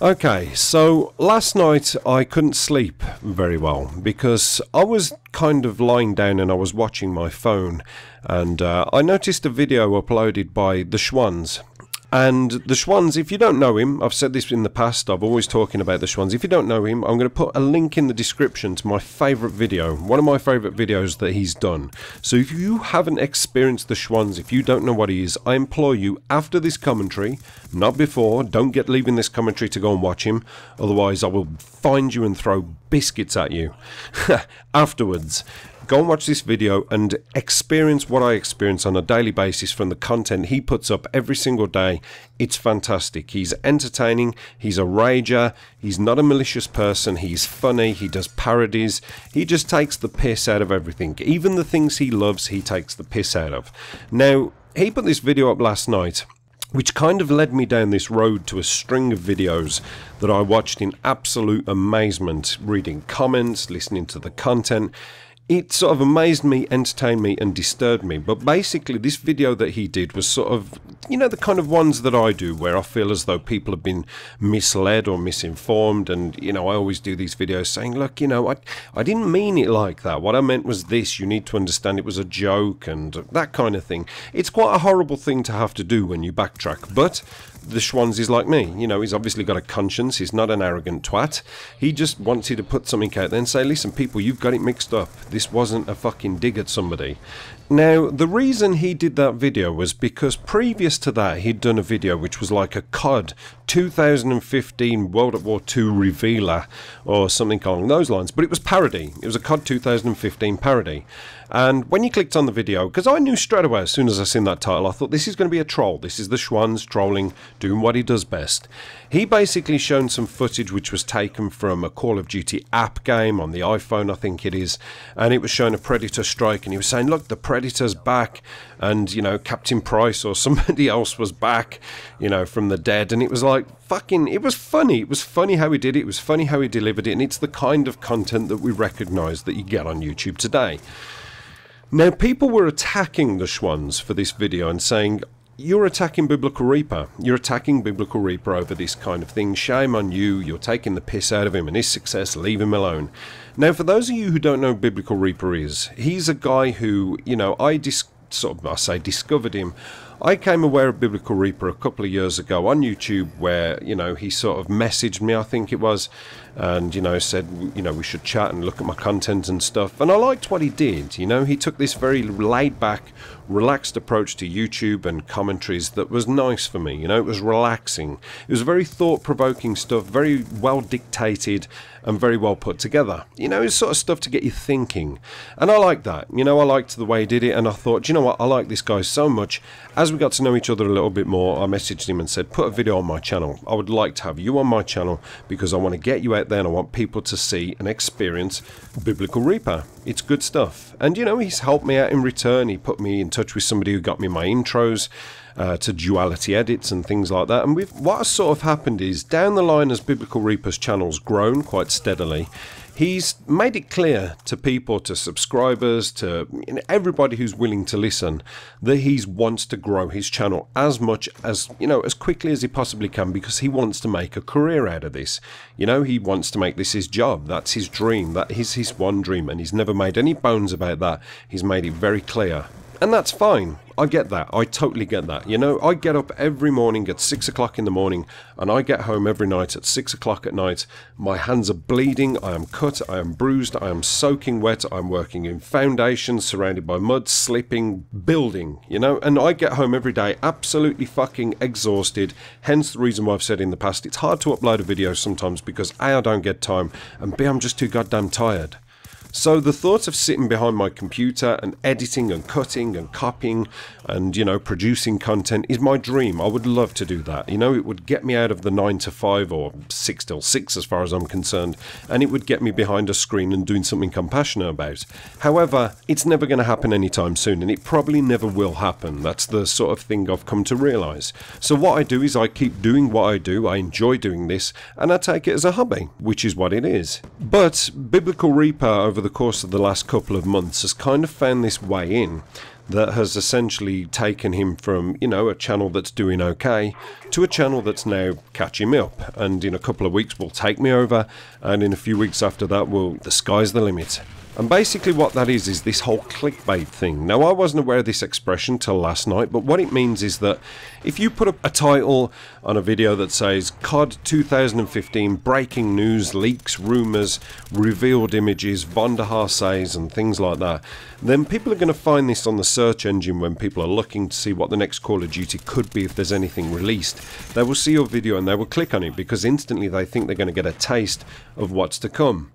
Okay, so last night I couldn't sleep very well because I was kind of lying down and I was watching my phone, and I noticed a video uploaded by the Schwans. And the Schwans, if you don't know him, I've said this in the past, I've always talking about the Schwans. If you don't know him, I'm going to put a link in the description to my favourite video, one of my favourite videos that he's done. So if you haven't experienced the Schwans, if you don't know what he is, I implore you, after this commentary, not before, don't get leaving this commentary to go and watch him, otherwise I will find you and throw biscuits at you. Afterwards, go and watch this video and experience what I experience on a daily basis from the content he puts up every single day. It's fantastic. He's entertaining, he's a rager, he's not a malicious person, he's funny, he does parodies, he just takes the piss out of everything. Even the things he loves, he takes the piss out of. Now, he put this video up last night, which kind of led me down this road to a string of videos that I watched in absolute amazement, reading comments, listening to the content. It sort of amazed me, entertained me, and disturbed me. But basically, this video that he did was sort of, you know, the kind of ones that I do, where I feel as though people have been misled or misinformed. And, you know, I always do these videos saying, look, you know, I didn't mean it like that. What I meant was this. You need to understand it was a joke and that kind of thing. It's quite a horrible thing to have to do when you backtrack. But the Schwans is like me, you know, he's obviously got a conscience, he's not an arrogant twat. He just wanted to put something out there and say, listen people, you've got it mixed up, this wasn't a fucking dig at somebody. Now, the reason he did that video was because previous to that, he'd done a video which was like a COD 2015 World at War II revealer or something along those lines, but it was parody. It was a COD 2015 parody. And when you clicked on the video, because I knew straight away as soon as I seen that title, I thought this is going to be a troll. This is the Schwans trolling, doing what he does best. He basically shown some footage which was taken from a Call of Duty app game on the iPhone, I think it is, and it was showing a Predator strike, and he was saying, look, the Predator's back, and, you know, Captain Price or somebody else was back, you know, from the dead, and it was like, fucking, it was funny. It was funny how he did it, it was funny how he delivered it, and it's the kind of content that we recognise that you get on YouTube today. Now, people were attacking the Schwans for this video and saying, you're attacking Biblical Reaper. You're attacking Biblical Reaper over this kind of thing. Shame on you. You're taking the piss out of him and his success. Leave him alone. Now, for those of you who don't know who Biblical Reaper is, he's a guy who, you know, I discovered him. I came aware of Biblical Reaper a couple of years ago on YouTube where, you know, he sort of messaged me, I think it was, and, you know, said, you know, we should chat and look at my content and stuff. And I liked what he did, you know. He took this very laid-back, relaxed approach to YouTube and commentaries that was nice for me, you know. It was relaxing. It was very thought-provoking stuff, very well dictated and very well put together. You know, it's sort of stuff to get you thinking. And I liked that. You know, I liked the way he did it, and I thought, you know what, I like this guy so much. As we got to know each other a little bit more, I messaged him and said, put a video on my channel. I would like to have you on my channel because I want to get you out there and I want people to see and experience Biblical Reaper. It's good stuff. And, you know, he's helped me out in return. He put me in touch with somebody who got me my intros to duality edits and things like that. And what has sort of happened is, down the line as Biblical Reaper's channel's grown quite steadily, he's made it clear to people, to subscribers, to, you know, everybody who's willing to listen, that he wants to grow his channel as much as, you know, as quickly as he possibly can, because he wants to make a career out of this. You know, he wants to make this his job. That's his dream. That is his one dream, and he's never made any bones about that. He's made it very clear. And that's fine. I get that. I totally get that. You know, I get up every morning at 6 o'clock in the morning, and I get home every night at 6 o'clock at night. My hands are bleeding, I am cut, I am bruised, I am soaking wet, I'm working in foundations, surrounded by mud, slipping, building, you know, and I get home every day absolutely fucking exhausted. Hence the reason why I've said in the past, it's hard to upload a video sometimes because A, I don't get time, and B, I'm just too goddamn tired. So the thought of sitting behind my computer and editing and cutting and copying and, you know, producing content is my dream. I would love to do that. You know, it would get me out of the 9 to 5 or 6 till 6 as far as I'm concerned, and it would get me behind a screen and doing something I'm passionate about. However, it's never going to happen anytime soon, and it probably never will happen. That's the sort of thing I've come to realise. So what I do is I keep doing what I do. I enjoy doing this, and I take it as a hobby, which is what it is. But Biblical Reaper, over the course of the last couple of months, has kind of found this way in that has essentially taken him from, you know, a channel that's doing okay to a channel that's now catching me up, and in a couple of weeks will take me over, and in a few weeks after that, well, the sky's the limit. And basically what that is this whole clickbait thing. Now, I wasn't aware of this expression till last night, but what it means is that if you put a title on a video that says COD 2015 breaking news, leaks, rumours, revealed images, Von der Haar says and things like that, then people are going to find this on the search engine when people are looking to see what the next Call of Duty could be if there's anything released. They will see your video and they will click on it because instantly they think they're going to get a taste of what's to come.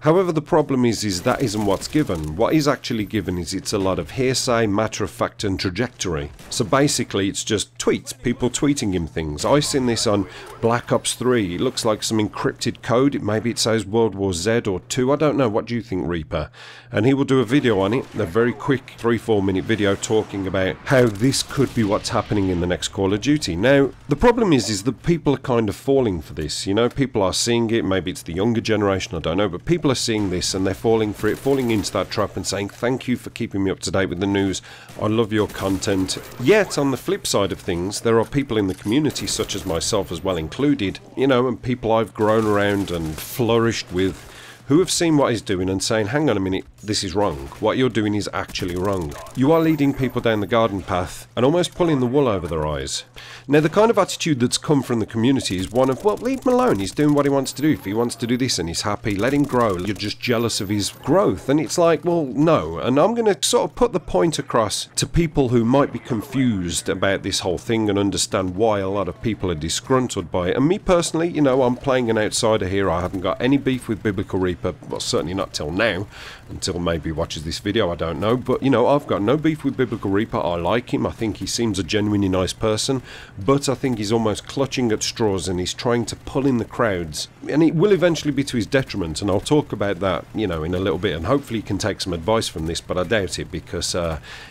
However, the problem is that isn't what's given. What is actually given is it's a lot of hearsay, matter of fact and trajectory. So basically it's just tweets, people tweeting him things. I seen this on Black Ops 3. It looks like some encrypted code. Maybe it says World War Z or 2. I don't know. What do you think, Reaper? And he will do a video on it, a very quick 3-4 minute video talking about how this could be what's happening in the next Call of Duty. Now, the problem is that people are kind of falling for this. You know, people are seeing it. Maybe it's the younger generation, I don't know, but people are seeing this and they're falling for it, falling into that trap and saying thank you for keeping me up to date with the news, I love your content. Yet on the flip side of things, there are people in the community, such as myself as well included, you know, and people I've grown around and flourished with, who have seen what he's doing and saying, hang on a minute, this is wrong. What you're doing is actually wrong. You are leading people down the garden path and almost pulling the wool over their eyes. Now, the kind of attitude that's come from the community is one of, well, leave him alone. He's doing what he wants to do. If he wants to do this and he's happy, let him grow. You're just jealous of his growth. And it's like, well, no. And I'm going to sort of put the point across to people who might be confused about this whole thing and understand why a lot of people are disgruntled by it. And me personally, you know, I'm playing an outsider here. I haven't got any beef with Biblical Reaper. Well, certainly not till now. Until maybe he watches this video, I don't know. But, you know, I've got no beef with Biblical Reaper. I like him. I think he seems a genuinely nice person. But I think he's almost clutching at straws and he's trying to pull in the crowds. And it will eventually be to his detriment. And I'll talk about that, you know, in a little bit. And hopefully he can take some advice from this. But I doubt it because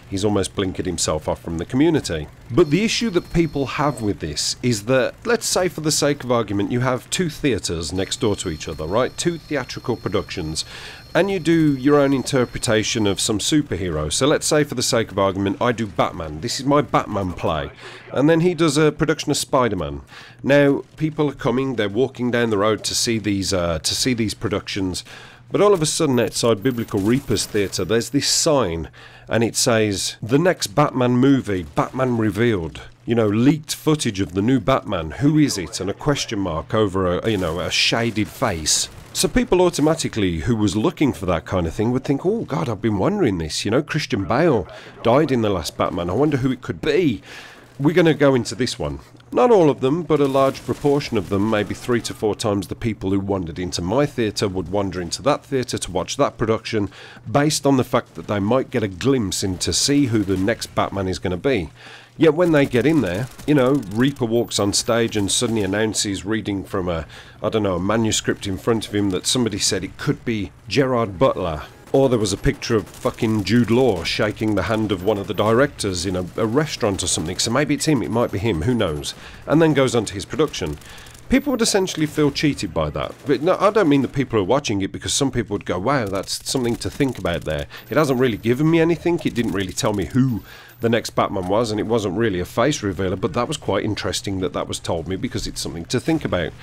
he's almost blinkered himself off from the community. But the issue that people have with this is that, let's say for the sake of argument, you have two theatres next door to each other, right? Two theatrical productions. And you do your own interpretation of some superhero. So let's say for the sake of argument, I do Batman. This is my Batman play. And then he does a production of Spider-Man. Now, people are coming, they're walking down the road to see these productions. But all of a sudden outside Biblical Reaper's theatre, there's this sign. And it says, the next Batman movie, Batman Revealed. You know, leaked footage of the new Batman. Who is it? And a question mark over a, you know, a shaded face. So people automatically who was looking for that kind of thing would think, oh God, I've been wondering this. You know, Christian Bale died in the last Batman. I wonder who it could be. We're going to go into this one. Not all of them, but a large proportion of them, maybe 3 to 4 times the people who wandered into my theatre would wander into that theatre to watch that production, based on the fact that they might get a glimpse into see who the next Batman is going to be. Yet when they get in there, you know, Reaper walks on stage and suddenly announces reading from a manuscript in front of him that somebody said it could be Gerard Butler. Or there was a picture of fucking Jude Law shaking the hand of one of the directors in a restaurant or something. So maybe it's him, it might be him, who knows. And then goes on to his production. People would essentially feel cheated by that. But no, I don't mean the people who are watching it, because some people would go, wow, that's something to think about there. It hasn't really given me anything. It didn't really tell me who the next Batman was, and it wasn't really a face revealer, but that was quite interesting that was told me, because it's something to think about.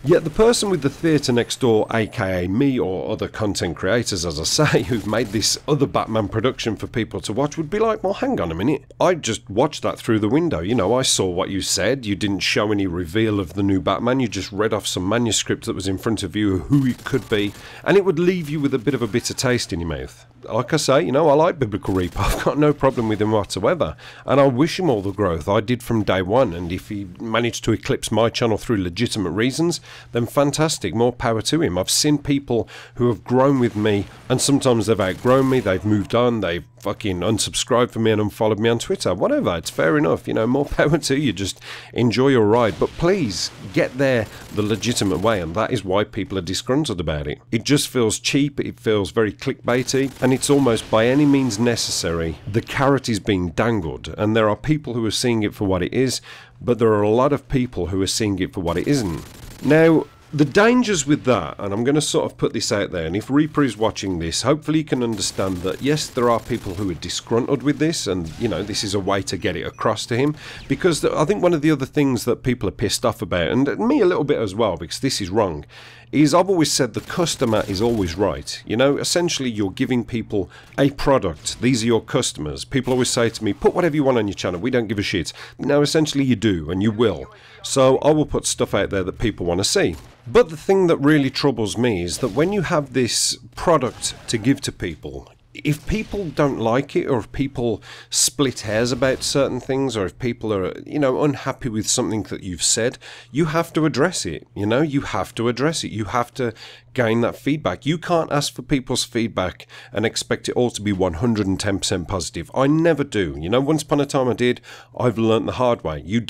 Yet the person with the theatre next door, aka me or other content creators, as I say, who've made this other Batman production for people to watch, would be like, well, hang on a minute, I just watched that through the window. You know, I saw what you said. You didn't show any reveal of the new Batman. You just read off some manuscript that was in front of you, who it could be, and it would leave you with a bit of a bitter taste in your mouth. Like I say, you know, I like Biblical Reaper. I've got no problem with him whatsoever, and I wish him all the growth. I did from day one, and if he managed to eclipse my channel through legitimate reasons, then fantastic, more power to him. I've seen people who have grown with me, and sometimes they've outgrown me, they've moved on, they've fucking unsubscribed from me and unfollowed me on Twitter. Whatever, it's fair enough, you know, more power to you. Just enjoy your ride, but please get there the legitimate way, and that is why people are disgruntled about it. It just feels cheap, it feels very clickbaity, and it's almost by any means necessary. The carrot is being dangled, and there are people who are seeing it for what it is, but there are a lot of people who are seeing it for what it isn't. Now, The dangers with that, and I'm going to sort of put this out there, and if Reaper is watching this, hopefully you can understand that yes, there are people who are disgruntled with this, and you know, this is a way to get it across to him, because I think one of the other things that people are pissed off about, and me a little bit as well, because this is wrong, is I've always said the customer is always right. You know, essentially you're giving people a product. These are your customers. People always say to me, put whatever you want on your channel, we don't give a shit. Now essentially you do, and you will. So I will put stuff out there that people want to see. But the thing that really troubles me is that when you have this product to give to people, if people don't like it, or if people split hairs about certain things, or if people are, you know, unhappy with something that you've said, you have to address it. You know, you have to address it. You have to gain that feedback. You can't ask for people's feedback and expect it all to be 110% positive. I never do. You know, once upon a time I did. I've learnt the hard way. You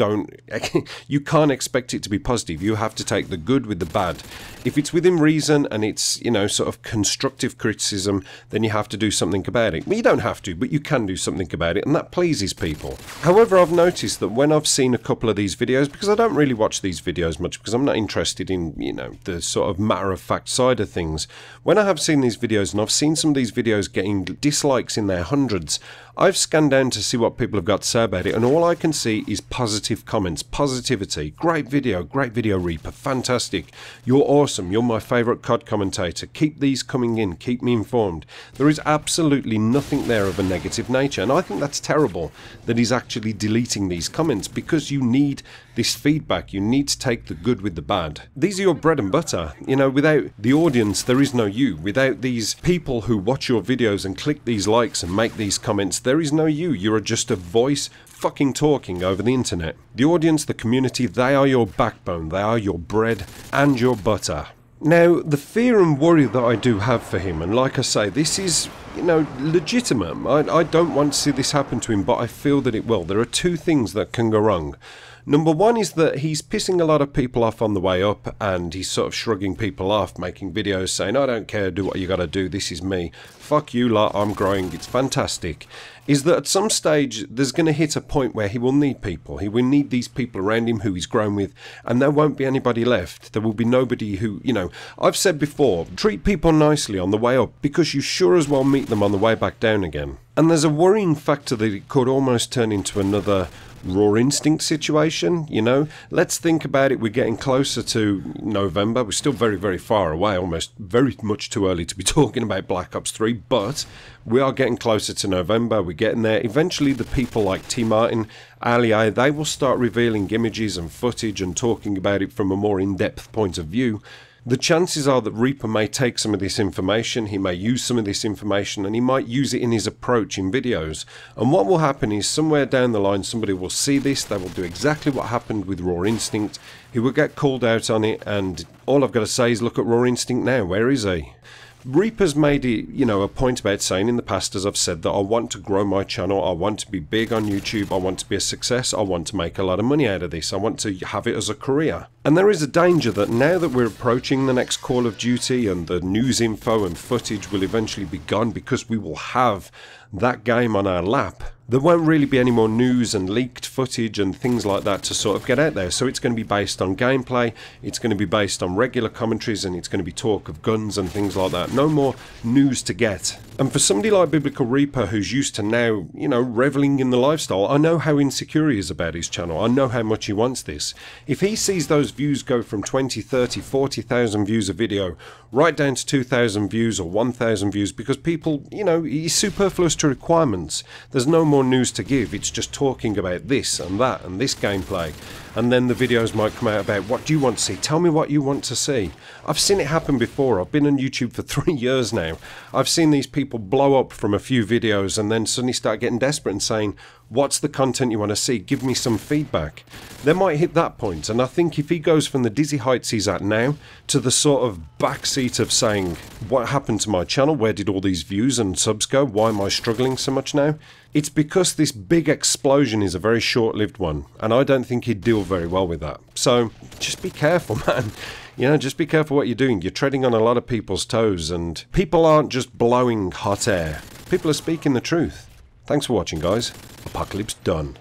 can't expect it to be positive. You have to take the good with the bad. If it's within reason and it's, you know, sort of constructive criticism, then you have to do something about it. Well, you don't have to, but you can do something about it, and that pleases people. However, I've noticed that when I've seen a couple of these videos, because I don't really watch these videos much because I'm not interested in, you know, the sort of matter-of-fact side of things. When I have seen these videos, and I've seen some of these videos getting dislikes in their hundreds, I've scanned down to see what people have got to say about it, and all I can see is positive comments, positivity. Great video, Reaper, fantastic. You're awesome, you're my favourite COD commentator. Keep these coming in, keep me informed. There is absolutely nothing there of a negative nature, and I think that's terrible that he's actually deleting these comments, because you need this feedback. You need to take the good with the bad. These are your bread and butter. You know, without the audience, there is no you. Without these people who watch your videos and click these likes and make these comments, there is no you. You're just a voice fucking talking over the internet. The audience, the community, they are your backbone. They are your bread and your butter. Now, the fear and worry that I do have for him, and like I say, this is, you know, legitimate. I don't want to see this happen to him, but I feel that it will. There are two things that can go wrong. Number one is that he's pissing a lot of people off on the way up, and he's sort of shrugging people off, making videos saying, I don't care, do what you gotta do, this is me. Fuck you lot, I'm growing, it's fantastic. Is that at some stage there's going to hit a point where he will need people. He will need these people around him who he's grown with, and there won't be anybody left. There will be nobody who, you know, I've said before, treat people nicely on the way up, because you sure as well meet them on the way back down again. And there's a worrying factor that it could almost turn into another Raw Instinct situation, you know. Let's think about it. We're getting closer to November. We're still very, very far away, almost very much too early to be talking about Black Ops 3, but we are getting closer to November. We're getting there. Eventually the people like T. Martin, Ali, they will start revealing images and footage and talking about it from a more in-depth point of view. The chances are that Reaper may take some of this information, he may use some of this information, and he might use it in his approach in videos. And what will happen is, somewhere down the line, somebody will see this, they will do exactly what happened with Raw Instinct, he will get called out on it, and all I've got to say is look at Raw Instinct now, where is he? Reaper's made it, you know, a point about saying in the past, as I've said, that I want to grow my channel, I want to be big on YouTube, I want to be a success, I want to make a lot of money out of this, I want to have it as a career. And there is a danger that now that we're approaching the next Call of Duty and the news info and footage will eventually be gone because we will have that game on our lap, there won't really be any more news and leaked footage and things like that to sort of get out there. So it's going to be based on gameplay, it's going to be based on regular commentaries, and it's going to be talk of guns and things like that. No more news to get. And for somebody like Biblical Reaper, who's used to now, you know, reveling in the lifestyle, I know how insecure he is about his channel. I know how much he wants this. If he sees those views go from 20, 30, 40,000 views a video right down to 2,000 views or 1,000 views, because people, you know, he's superfluous to requirements. There's no more news to give. It's just talking about this and that and this gameplay. And then the videos might come out about, what do you want to see? Tell me what you want to see. I've seen it happen before. I've been on YouTube for 3 years now. I've seen these people blow up from a few videos and then suddenly start getting desperate and saying, what's the content you want to see? Give me some feedback. They might hit that point, and I think if he goes from the dizzy heights he's at now to the sort of backseat of saying, what happened to my channel? Where did all these views and subs go? Why am I struggling so much now? It's because this big explosion is a very short-lived one, and I don't think he'd deal very well with that. So just be careful, man. You know, just be careful what you're doing. You're treading on a lot of people's toes, and people aren't just blowing hot air. People are speaking the truth. Thanks for watching, guys. Apocalypse done.